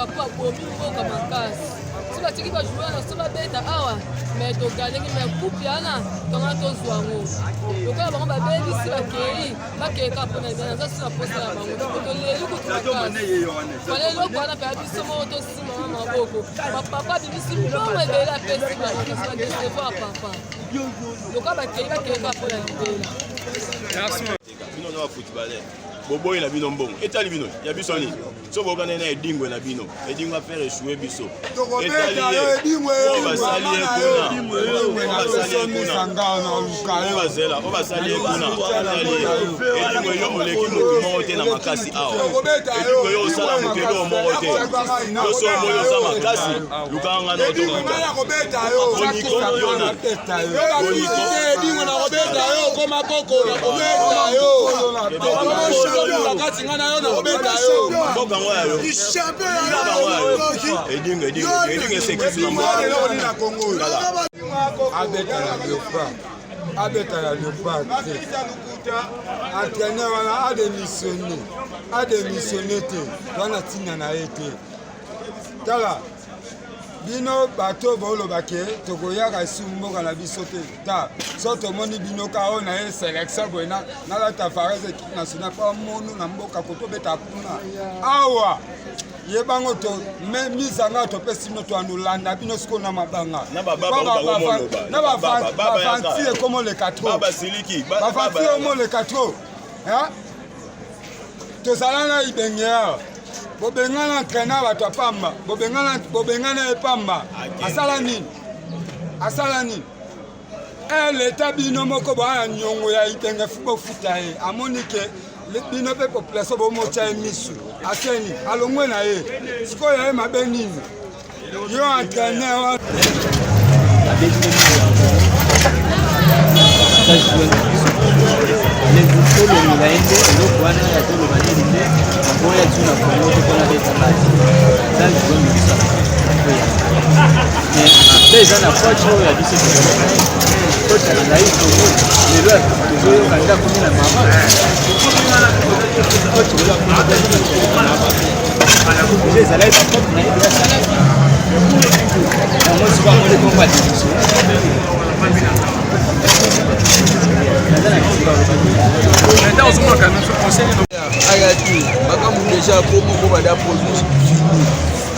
pas pour mboka makasi si batiki bajoueur na so babeta awa mais togalengi mais coupe yana tonga tozwango lokola bango babebisi bakei bakeka mpona naza sina posa na bango toleli kutumakasi fale eloko wana mpe ya biso moko tosimama maboko bapapa bimisi mbongo ebele apesi bakasi badecevoir papa lokola bakei bakeka mpona libela bino na bafootballer boboyi na bino mbongo etali bino ya biso nini so bokana na edingwe na bino edingwe affaire échouer biso etali edingwe basali bazela o basali kuna edingwe yo oleki mutu moko te na makasi awa edingwe yo osala mokelo moko te yoso moyo oza makasi lukanga na otokuta boniko yona bino bato bolobake tokoyaka sumboka na biso te ta so tomoni bino kao na ye sélection boye nalata farese équipe nationale pa monu na mboka kotobeta kuna awa yebango to misanga topesi bino to anolanda bino siko na mabanga na bafanti ekomoleka tro bafanti omoleka tro tozala na ibengea bobengana entraîneur bato apamba bobengana epamba asala nini leta bino moko boya nyongo ya itenge bofuta ye amoni ke bino mpe population bomotya ye misu aseni alongwe na ye sikoyo ye mabe nini yo entraîneur ayati makambo déjà komoko bada produit fini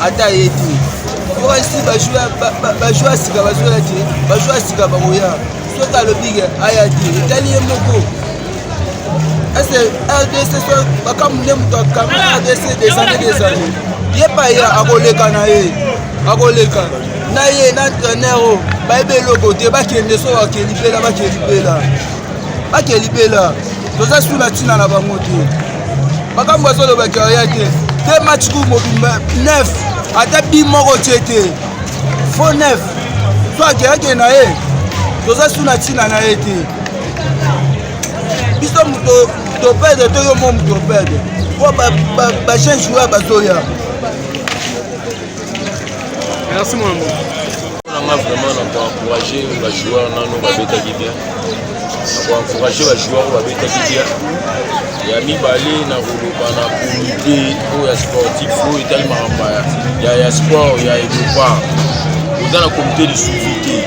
ata yeti yokanisi bajoueur sika bazoya te bajoueur sika bakoya soki alobike ayati etali ye moko ese RDC so makambo nde moto akanga RDC des années ye pa ye akoleka na ye akoleka na ye na entraîneur bayebe eloko te bakende so bakelibela toza sula ntina na bango te makambo azolobaki aya te te match ku mobimba 9 ata bi moko tie te fo 9 so akeyake na ye toza sula ntina na ye te biso moto toperde to yo mo moto operde po bajeune joueur bazoya. Merci mon amour. On a vraiment encouragé les joueurs dans nos babetaki bien. On a encouragé les joueurs dans babetaki bien. Il y a mis balé na rouloba na comité pour les sportifs, pour les maramba. Il y a sport, il y a Europa. Dans le comité de suivi.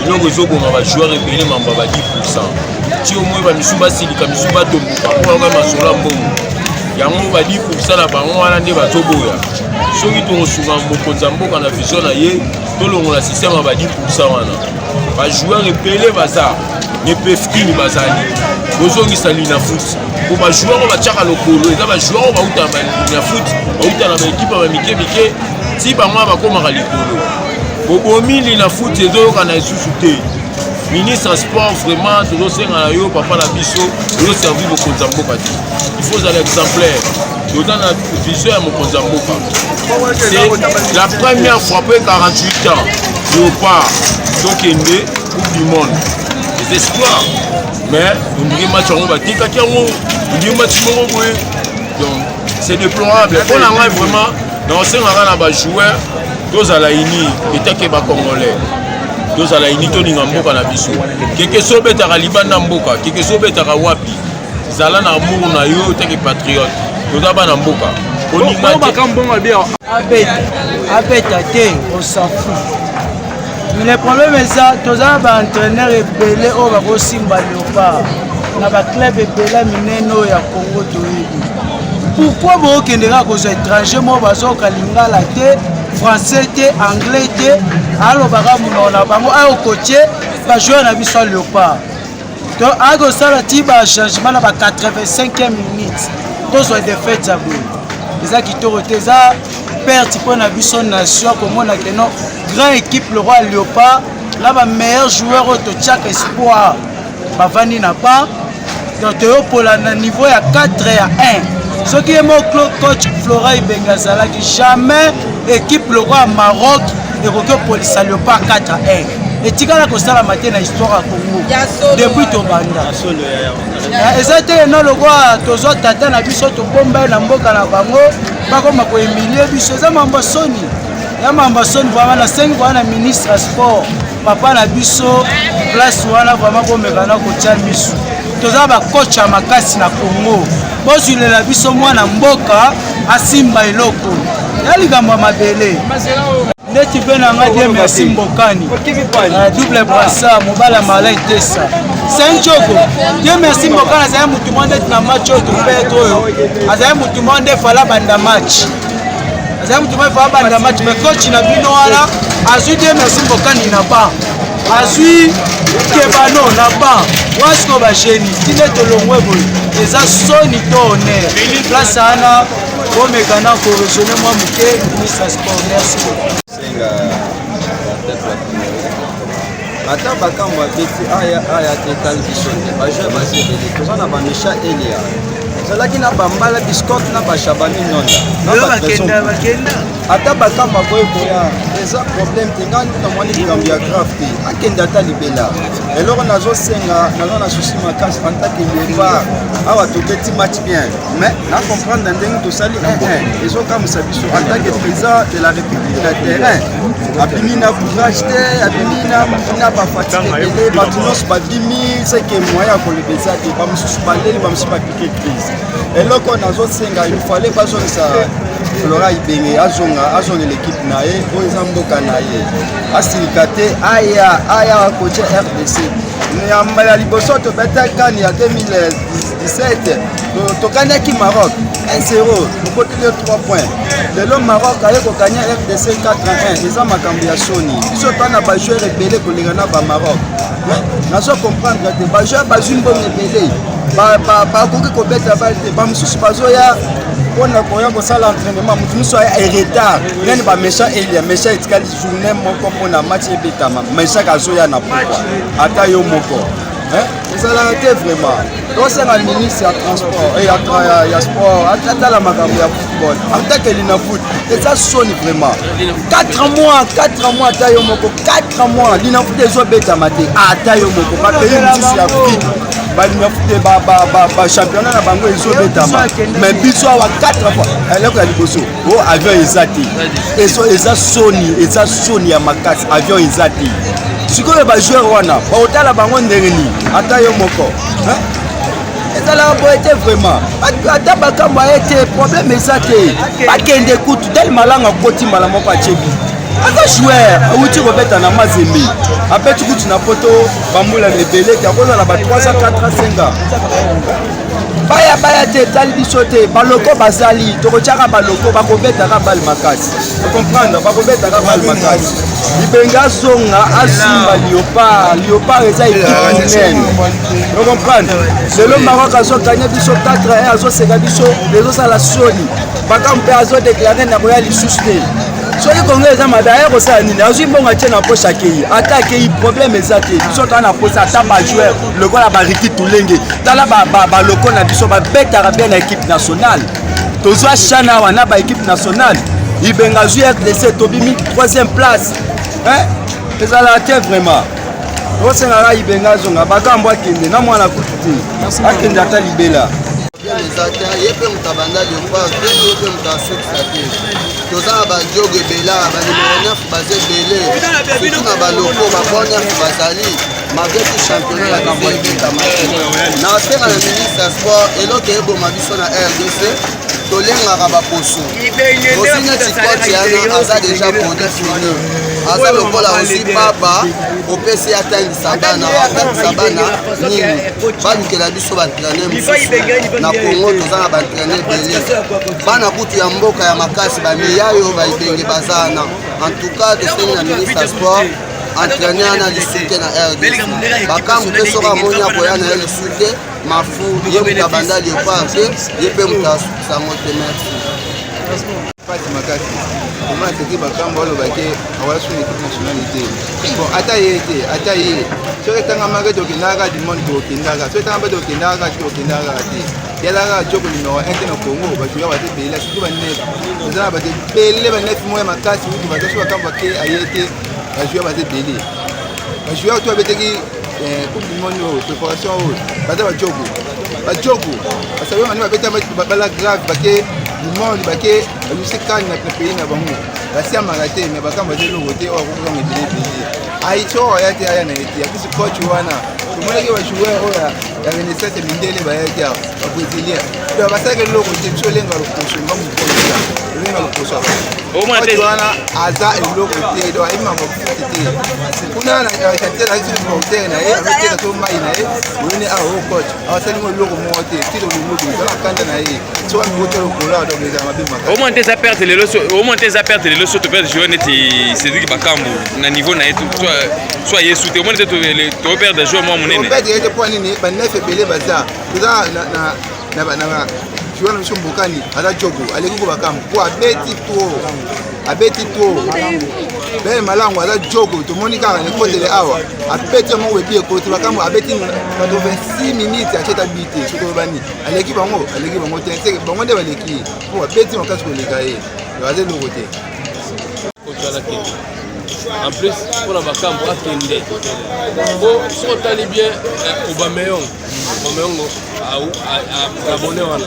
Nous avons des joueurs et les membres 10%. Si au moins Misuba Silika, Misuba Tombuka, pour la Masola Mbongo. Il y a 10% là bas, on a des bateaux. Ceux qui ont souvent beaucoup de zambo quand la vision a yé, tout le monde a système à 10%. Les joueurs repélés bazar, ne peuvent plus bazali. Ils ont installé la foot. Pour les joueurs, on va tirer à l'ocolo. Les joueurs, on va outer la foot. On va outer la équipe, on va miquer. Si par moi, on va comme à l'ocolo. Pour les la foot, c'est eux qui ont sous-souté. Ministre sport, vraiment, tout le monde papa la biso, tout le servi beaucoup de zambo. Il faut aller exemplaire. Dans la vision à mon Konzamboka. C'est la première fois après 48 ans. Léopard, donc il y a une Coupe du Monde. Des espoirs. Mais on dit que match on va dire qu'il y a un match. Donc c'est déplorable. On a vraiment dans ce moment joueur, deux à la INI, et tant que Congolais. Deux à la INI, Tony Namboka na biso. Quelque chose est à Liban Namboka, quelque chose est à Wapi. Zala na amour na yo, tant que patriote. Nous avons un abeta te, on s'en fout. Mais le problème est ça, tous les entraîneurs rebelles au Bakosimba Léopard, dans le club rebelle mineno ya Congo toyebi. Pourquoi vous kendera cause étranger mo bazo kalingala te, français te, anglais te, alors bagamunona bango ayo coacher ba jouer na biso Léopard. Donc ago sala tiba changement na ba 85e minute. Tous les défaites ça vous. Les qui t'ont ça perte pour la biso nation comme on a que non grand équipe le roi Léopard là ba meilleur joueur au chaque espoir ba vani na pas donc pour la niveau à 4 à 1 ce qui est mon coach Flora Ibengazala qui jamais équipe le roi Maroc et que police Léopard 4 à 1 et tika la kosala matin na histoire à Congo depuis Tobanda et ça était non le roi tozo tata na biso to bomba na mboka na bango bakoma ko emilie biso za mambasoni ya mambasoni vraiment na 5 fois na ministre sport papa na biso place wana vraiment ko mekana ko tia biso toza ba coach ya makasi na Congo bozule la biso mwana mboka asimba eloko ya ligambo mabele ndeti pe na ngadi merci mbokani double brassard mobala malin tesa Sanchoko Dieu merci mbokani azaya mutu monde na match oyo petro azaya mutu monde fala banda match azaya mutu monde fala banda match mais coach na bino wala azui Dieu merci mbokani na ba azui kebano na ba wasko ba geni tine to longwe boy eza soni to honneur place ana omekana ko rejoindre moi muke ministre sport merci beaucoup. Ata bakambo abeti aya te tali biso te bajoueur basebele toza na bamecha elia ezalaki na bambala biscotte na bashabani nonda ata bakambo akoye koya eza problème te ngai na mwani likambo ya grave te akende ata libela eloko nazosenga naza na susi makasi antake Léopard awa tobeti match bien mais na comprendre ndenge tosali 1-1 ezokamwisa biso antake président de la république na terrain abimi na courage te abimi na bafatigue ebele bato nyonso babimi seke moyen ya kolebeza te bamosusu baleli bamosusu bapike crise eloko nazosenga ilfale bazongisa Flora Ibenge azonga l'équipe na ye oyo eza mboka na ye asilika te aya akoche RDC nyamba ya liboso tobeta kani ya 2017 tokaniaki Maroc 1-0 tokoteli 3 points lelo Maroc aye kokanya RDC 4-1 eza makambo ya soni biso twana bajoueur ebele kolinga na bamaroc nazo comprendre te bajoueur bazwi mbongo ebele bakoki kobeta bale te bamosusu bazoya mpona koya kosala entraînement motu mosusu aya retard ngani bamecha elia mecha etikali journée moko mpona match ebetama mechaka azoya na pokwa ata yo moko ezalaka te vraiment tosenga ministre ya transport ya sport atala makambo ya football atakeli na foot eza soni vraiment 4 mois ata yo moko 4 mois lina foot ezobetama te ata yo moko bapays mosusu ya afrique balinga foot bachampionnat na bango ezobetama mais biso awa 4 fois eloko ya liboso o avion eza te eza soni ya makasi avion eza te sikoyo bajoueur wana baotala bango ndenge nini ata yo moko ezalaka boye te vraiment ata bakambo aye te problème eza te bakende kutu tel malanga koti mbala moko achebi aza joueur awuti kobeta na mazembe apeti kutu na poto bambula ebele te akozala ba 3 4 5 baya te tali biso te baloko bazali tokotiaka baloko bakobetaka bale makasi ocomprendre bakobetaka bale makasi Ibenge azonga asimba Léopard eza équipe humaine ocomprendre lelo Maroc azokanya biso 4-1 azoseka biso ezosala soni bakambo mpe azodeklare na koya lisusu te soki Congo eza madaya kosala nini azwi mbongo atie na poche akei ata akei problème eza te biso toa na poche ata bajoueur lokola bariki tulenge tala baloko na biso babetaka bien na équipe nationale tozwa chana awa na baéquipe nationale Ibenge azwi RDC tobimi 3e place ezalaka te vraiment osengaka Ibenge azonga bakambo akende na mwana kutu te akende ata libela ye mpe moto abanda Léopard te ye mpe moto asokisa te toza na badiogo ebele banimero 9 baza ebele surtout na baloko babon 9 bazali malgré tout championnat ya biso ebetama te na asenga na ministre ya sport eloko eboma biso na RDC tolengaka baposo osi neti koti yana aza deja produit fini aza lokola osi baba opesi atangisa bana nini balukela biso baentraîner mosusu na Congo toza na baentraîner ebele bana kutu ya mboka ya makasi bamiya oyo baibenge baza na en tout cas tosengi na ministre ya sport entraîner na lisuke na RDC bakambu mpe soki amoni akoya na ye lisuke mafu ye mutu abanda leopard te ye mpe mutu asukisango te merci pati makasi omona teki bakambo alobaki awala suna équipe nationale te bon ata ye soki etangamaki tokendaka dimone tokendaka soki etanga mpe tokendaka te yalaka joko numéro 1 te na Congo bajoueur bate ebele surtout banef oza na bate ebele banef moya makasi mutu baza so bakambo ake aye te bajoueur bate ebele bajoueur to abeteki coupe du monde oyo préparation oyo baza bajoko basabi mani babeta bala grave bake du monde bake baluse kani na pays na bango basiamaka te me bakambo aza eloko te oyo akokokanga ebele ayi so aya te aya na ye te akisi coach wana tomonaki bajoueur oyo ya renaissance mindele bayaki awa babrésilien to basalaki eloko te biso olenga loposo nga mokoloa olenga loposo coach wana aza eloko te do ayima bafuti te kuna na chantier akisi moteur na ye ameteka to mai na ye oyini awa o coach awasalimo eloko moko te tilo lolobi ezala kanda na ye so amikote lokola donc ezala mabe makasi au moins tes aperte lelo so toperde joueur neti Cédric Bakambu na niveau na ye soit yesu te au moins toperde joueur mwa monene ete po nini banef ebele baza toza na joueur na biso mbokani aza jogo aleki ko Bakambu po abeti to ben malango aza jogo tomoni kaka nekotele awa apeti yango epi ekoti Bakambu abeti na 26 minutes aketa bite soki obani aleki bango te bango nde baleki po abeti makasi koleka ye aza eloko te en plus pour la Bakambu akende bon si on tali bien Aubameyang a abonné wana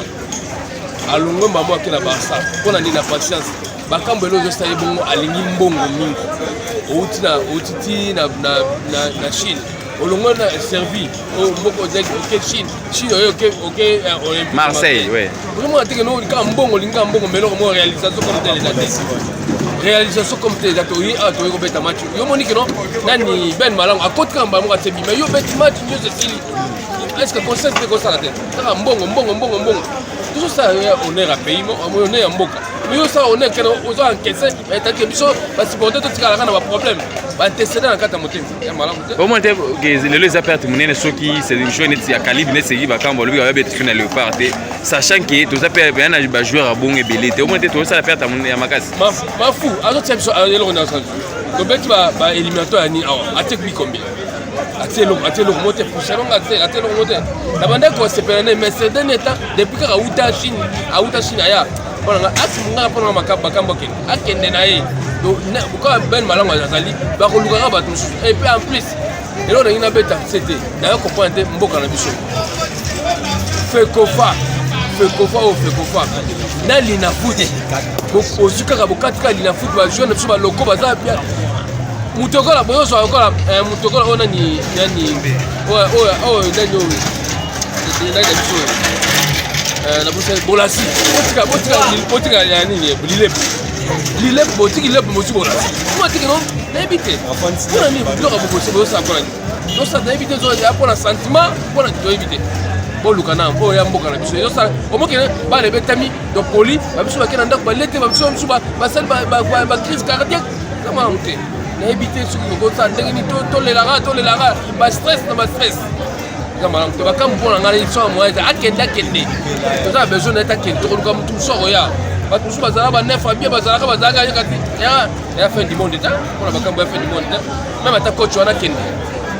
alongo mbambo akela Barça pour na patience Bakambu elo zo sali bongo alingi mbongo mingi outi na Chine olongo na servi au mboko ok Chine ok Marseille ouais vraiment ateke no ka mbongo linga mbongo melo mo réalisation comme telle réalisation comme telle oui a to ko match yo monique non nani Ben Malango akoti kamba mo atebi mais yo beti match yo zesili est-ce que conseil de ça la tête ça mbongo tout ça honneur à pays mo honneur mboka mais yo ça honneur que ozo encaisser et tant biso ba supporter tout tika na ba problème ba antecédent na kata motema ya Malango au moins les aperte monene soki c'est une chose neti ya calibre neti Cédric Bakambu lui va bête na Léopard sachant que tous aperte bien na joueur bon ebele te au moins tout ça la perte ya makasi ma fou alors tu as eloko na sanzu to beti ba éliminatoire ni awa atek bi combien atelo mote poussero atelo mote na bande ko sepelane mais c'est d'un état depuis que auta Chine aya bona asimunga pona Bakambu akende na ye donc ko Ben Malango azali ba ko lukaka ba tous et puis en plus elo na ina beta c'était na ko pointe mboka na biso fekofa na lina foot osukaka bokatika lina foot ba jeune biso ba loko baza bien mutokola boyoso akola mutokola ona ni nani nani biso na busa bolasi botika ya nini lilep botiki lep mosu bolasi moi tiki non n'habite on a mis blog beaucoup c'est bosa kola donc ça n'habite zo ya pour un sentiment pour un to éviter bon lukana o ya mboka na biso yo ça au moins que ba le betami donc poli ba biso ba kena ndako ba lete ba biso ba sel ba crise cardiaque comment on fait éviter ce que vous avez dit tolelaka ba stress Bakambu mpona ngai so moye akende toza besoin d'être akende tokoluka mutu soko ya bato mosusu bazala banef abie bazalaka yekati ya fin du monde ta mpona Bakambu ya fin du monde ta même ata coach wana akende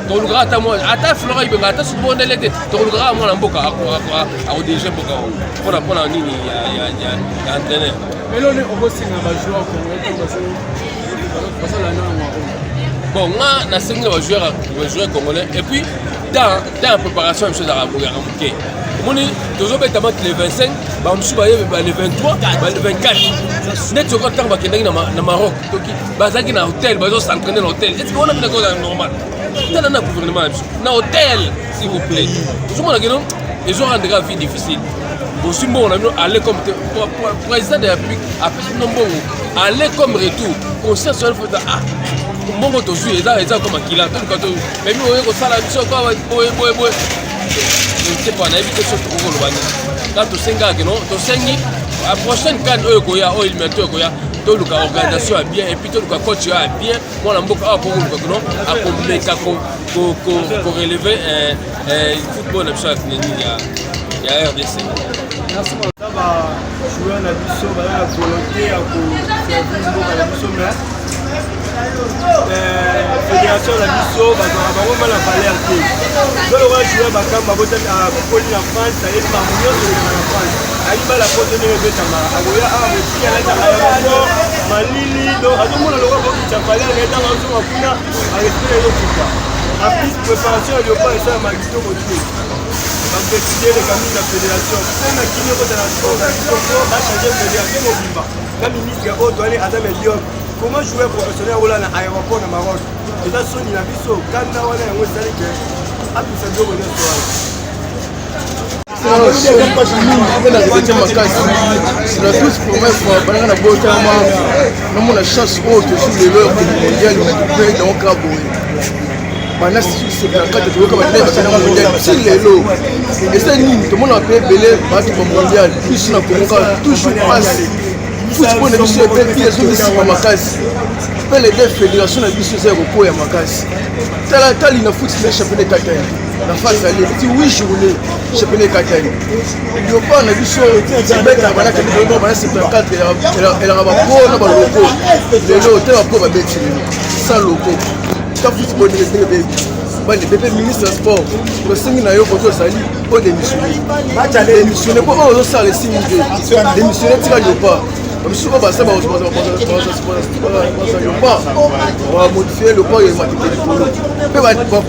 tokolukaka ata flora ibenga ata soki bondele te tokolukaka mwana mboka akodirige mboka mpona nini ya entraîneur eloni okosinga bajoueur bon nga nasengi na bajoueur congolais et puis dans la préparation même chose à Ramouké omoni tozobeta match le 25 bamosusu bayebe le 23 le 24 neti soko ntango bakendaki na Maroc toki bazalaki na hôtel bazosentraîne na hôtel est-ce que wana mina koza normal tala na gouvernement na biso na hôtel s'il vous plaît tozomonaki non ils ont rendu la vie difficile. Aussi bon, on a aller comme président de la République, après ce nombre, aller comme retour, conscience sur le fait ah, bon quand on suit, ils ont comme un kilo, mais nous on est comme ça la mission quoi, je ne sais pas, on a évité ce truc au Rwanda. Quand tu sais que non, tu sais que la prochaine canne eux Goya, il met eux Goya, tout le organisation est bien et puis tout le coach est bien. Moi on a beaucoup à pour non, à pour relever football absolument il y a RDC. Merci beaucoup. Joueur na biso ba la volonté à servir mboka na biso mais fédération na biso ba bango mala valeur te. Solo wa joueur ba kamba bota a poli na France et ba munyo na France. Ali ba la pote ne beta ma agoya a me pia na ta aéroport malili do azomona lo ko ki chapala na ta ngazo makuna a respire yo kuka. A plus préparation yo pas ça magito côté. On décidé les camis de la fédération. C'est un qui nous a changé de fédération au Bimba. Comme ministre de haut douane Adam Elion, comment jouer professionnel au l'aéroport de Maroc? Et là, son il a vu ça. Quand on a un salé que a pu se donner c'est la toute première fois que nous avons la chance haute sur les leurs mondiales dans le Cabo. Pendant ce temps, tu vois comme un mondial, c'est les lots. Et c'est nous, tout le monde a payé belé, battu au mondial, plus sur le toujours passe. Football, nous sommes payés, ils ont ici à Makassi. Les deux fédérations, nous sommes repos à Makassi. Tal, il a foutu le championnat Katay. La face à lui, 8 journées, championnat Katay. Il n'y a pas de mission, c'est bête, la banane, c'est 74, elle a un pro, on a un loco. Les lots, tu as un pro, sans loco. Football les bébés ministre des sports le singi na yo koto sali pour démissionner pour eux ça les signes démissionner tika yo pas comme si on va ça on va modifier le corps et le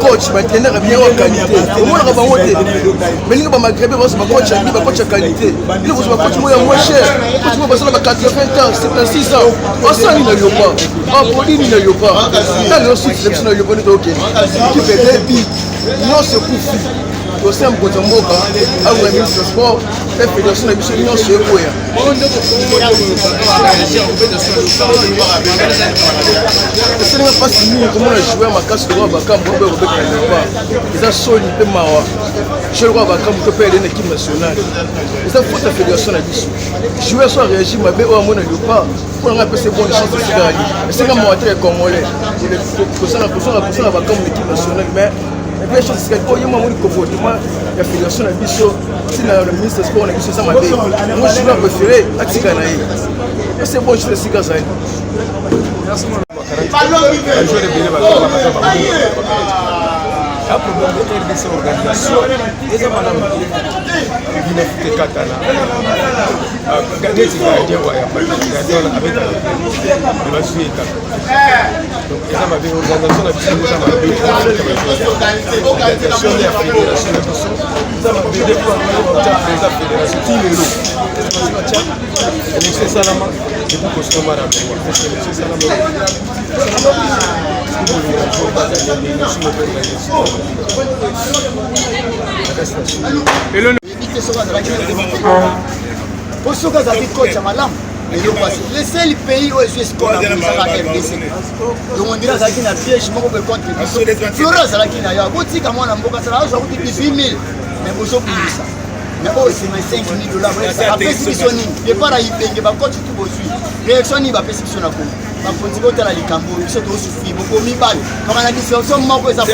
coach maintenant bien en qualité au moins on va monter mais il va maghrébin va coach à qualité il va coach moins cher coach va passer 80 ans 76 ans on s'en il n'y a pas en poli il n'y a pas dans le sud sélection il y a pas OK qui fait des billes non c'est pour au sein de Botamboka à la ministre des sports la fédération de mission non c'est quoi ce n'est pas si nous comment on jouer à Makassi de Bakam pour le Québec ils ont solide peu mawa je le vois Bakam pour payer l'équipe nationale ils ont faute la fédération de mission jouer sur régime mais au moins ne pas pour un peu c'est bon chance de se gagner c'est comme moi très congolais pour ça la Bakam l'équipe nationale mais la chose c'est que il y a un comportement la fédération de biso si le ministre des sports na biso ça m'a dit moi je vais préférer Atika na et c'est bon je fais Sika ça merci mon un problème de RDC organisation et madame il ne fait qu'à gagner gardien avec la suite donc ça m'a bien organisation la fédération de la fédération Timelo c'est ça là c'est pour customer pour ceux qui ont coach à Malam, le seul pays où je suis score à RDC. Donc on dirait qu'il y a un piège, je me contre Florence, il y a un boutique à moi, ça a coûté 8 000, mais vous avez ça. Mais c'est $5 000. Après, si vous avez pas y payer, vous avez tout beau suivre. Réaction, il va payer si vous avez bakonzi la likambo biso tosufi bokomi bale kama na discussion moko eza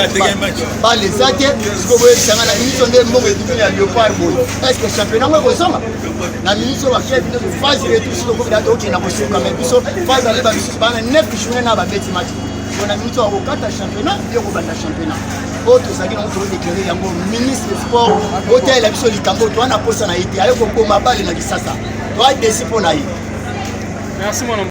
bale zate siko boye sanga na minute nde mbongo edumini ya Leopard boy est-ce que championnat ngo kozonga na minute ba kia bino phase retour siko ko da toki na kosuka mais biso phase ale ba biso bana 9 journée na ba beti match on a minute au kata championnat et au banda championnat autre ça qui nous trouve déclaré yango ministre des sports hôtel la biso likambo to na posa na été ayo ko ma bale na kisasa to a décider pour na yi. Merci mon